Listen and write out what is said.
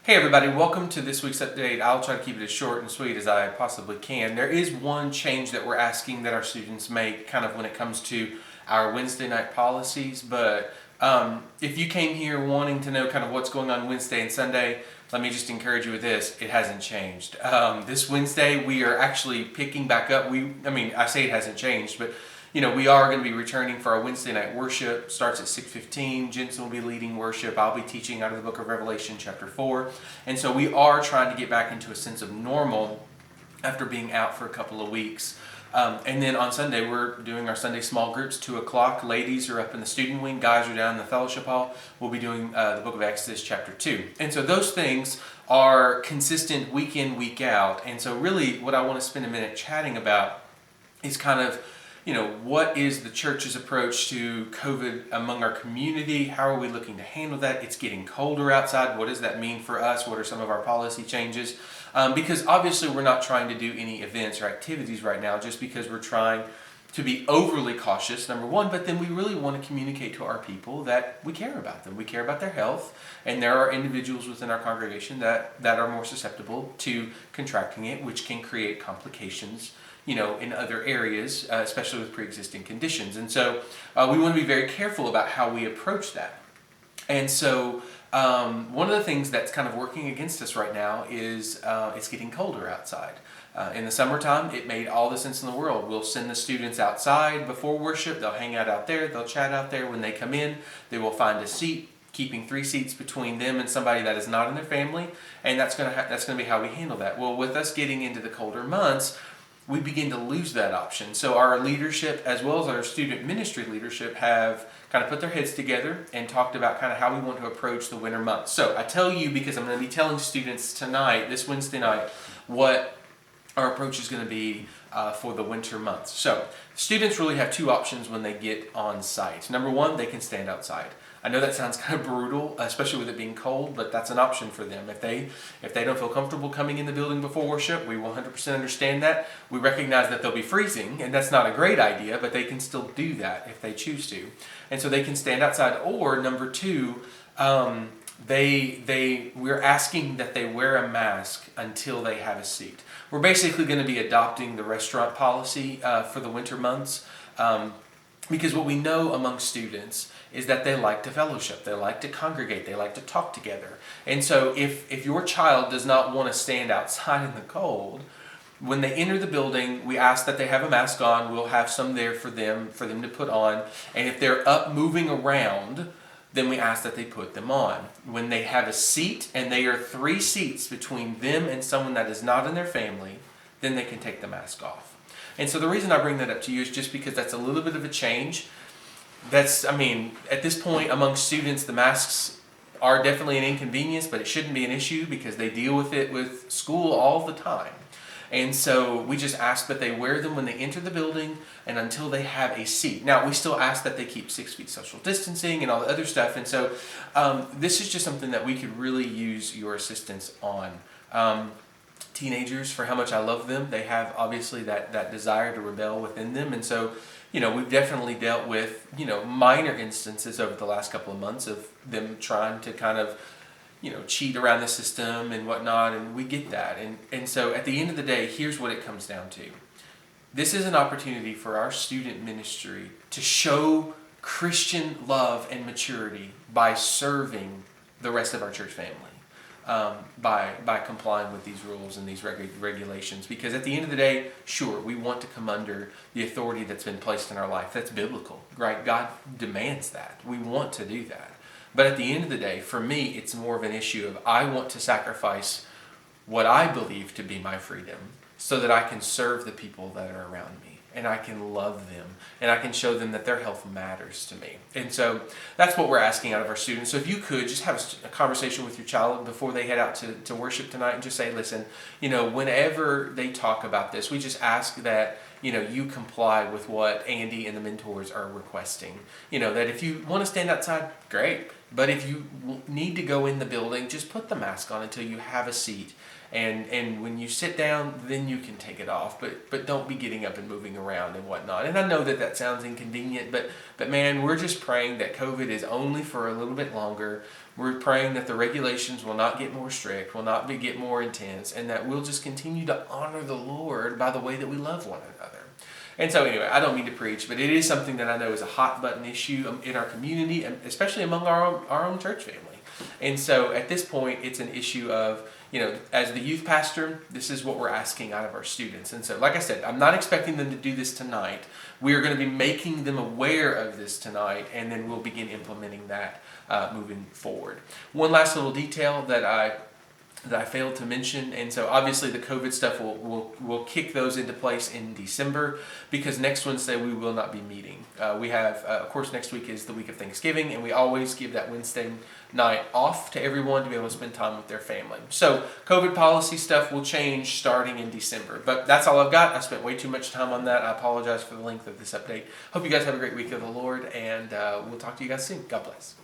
Hey everybody, welcome to this week's update. I'll try to keep it as short and sweet as I possibly can. There is one change that we're asking that our students make kind of when it comes to our Wednesday night policies, but if you came here wanting to know kind of what's going on Wednesday and Sunday, let me just encourage you with this. It hasn't changed. This Wednesday we are actually picking back up. I say it hasn't changed, but we are going to be returning for our Wednesday night worship. Starts at 6:15. Jensen will be leading worship. I'll be teaching out of the book of Revelation chapter 4. And so we are trying to get back into a sense of normal after being out for a couple of weeks. And then on Sunday, we're doing our Sunday small groups, 2 o'clock. Ladies are up in the student wing. Guys are down in the fellowship hall. We'll be doing the book of Exodus chapter 2. And so those things are consistent week in, week out. And so really what I want to spend a minute chatting about is kind of what is the church's approach to COVID among our community? How are we looking to handle that? It's getting colder outside. What does that mean for us? What are some of our policy changes? Because obviously we're not trying to do any events or activities right now just because we're trying to be overly cautious, number one, but then we really want to communicate to our people that we care about them. We care about their health, and there are individuals within our congregation that are more susceptible to contracting it, which can create complications in other areas, especially with pre-existing conditions. And so we want to be very careful about how we approach that. And so one of the things that's kind of working against us right now is it's getting colder outside. In the summertime, it made all the sense in the world. We'll send the students outside before worship. They'll hang out there. They'll chat out there. When they come in, they will find a seat, keeping 3 seats between them and somebody that is not in their family. And that's going to be how we handle that. Well, with us getting into the colder months, we begin to lose that option. So our leadership, as well as our student ministry leadership, have kind of put their heads together and talked about kind of how we want to approach the winter months. So I tell you, because I'm going to be telling students tonight, this Wednesday night, what our approach is going to be for the winter months. So students really have 2 options when they get on site. Number one, they can stand outside. I know that sounds kind of brutal, especially with it being cold, but that's an option for them. If they don't feel comfortable coming in the building before worship, we 100% understand that. We recognize that they'll be freezing, and that's not a great idea, but they can still do that if they choose to. And so they can stand outside. Or number 2, we're asking that they wear a mask until they have a seat. We're basically going to be adopting the restaurant policy for the winter months. Because what we know among students is that they like to fellowship, they like to congregate, they like to talk together. And so if your child does not want to stand outside in the cold, when they enter the building, we ask that they have a mask on. We'll have some there for them to put on. And if they're up moving around, then we ask that they put them on. When they have a seat, and they are 3 seats between them and someone that is not in their family, then they can take the mask off. And so the reason I bring that up to you is just because that's a little bit of a change. At this point among students, the masks are definitely an inconvenience, but it shouldn't be an issue because they deal with it with school all the time. And so we just ask that they wear them when they enter the building and until they have a seat. Now, we still ask that they keep 6 feet social distancing and all the other stuff. And so this is just something that we could really use your assistance on. Teenagers, for how much I love them, they have obviously that desire to rebel within them. And so, we've definitely dealt with, minor instances over the last couple of months of them trying to kind of, cheat around the system and whatnot. And we get that. And so at the end of the day, here's what it comes down to. This is an opportunity for our student ministry to show Christian love and maturity by serving the rest of our church family. By complying with these rules and these regulations. Because at the end of the day, sure, we want to come under the authority that's been placed in our life. That's biblical, right? God demands that. We want to do that. But at the end of the day, for me, it's more of an issue of I want to sacrifice what I believe to be my freedom so that I can serve the people that are around me. And I can love them, and I can show them that their health matters to me. And so that's what we're asking out of our students. So if you could just have a conversation with your child before they head out to worship tonight and just say, listen, whenever they talk about this, we just ask that, you comply with what Andy and the mentors are requesting. That if you want to stand outside, great. But if you need to go in the building, just put the mask on until you have a seat. And when you sit down, then you can take it off. But don't be getting up and moving around and whatnot. And I know that sounds inconvenient, but man, we're just praying that COVID is only for a little bit longer. We're praying that the regulations will not get more strict, will not get more intense, and that we'll just continue to honor the Lord by the way that we love one another. And so anyway, I don't mean to preach, but it is something that I know is a hot button issue in our community, especially among our own church family. And so at this point, it's an issue of, as the youth pastor, this is what we're asking out of our students. And so, like I said, I'm not expecting them to do this tonight. We are going to be making them aware of this tonight, and then we'll begin implementing that moving forward. One last little detail that I failed to mention, and so obviously the COVID stuff will kick those into place in December, because next Wednesday we will not be meeting. We have, of course, next week is the week of Thanksgiving, and we always give that Wednesday night off to everyone to be able to spend time with their family. So COVID policy stuff will change starting in December, but that's all I've got. I spent way too much time on that. I apologize for the length of this update. Hope you guys have a great week of the Lord, and we'll talk to you guys soon. God bless.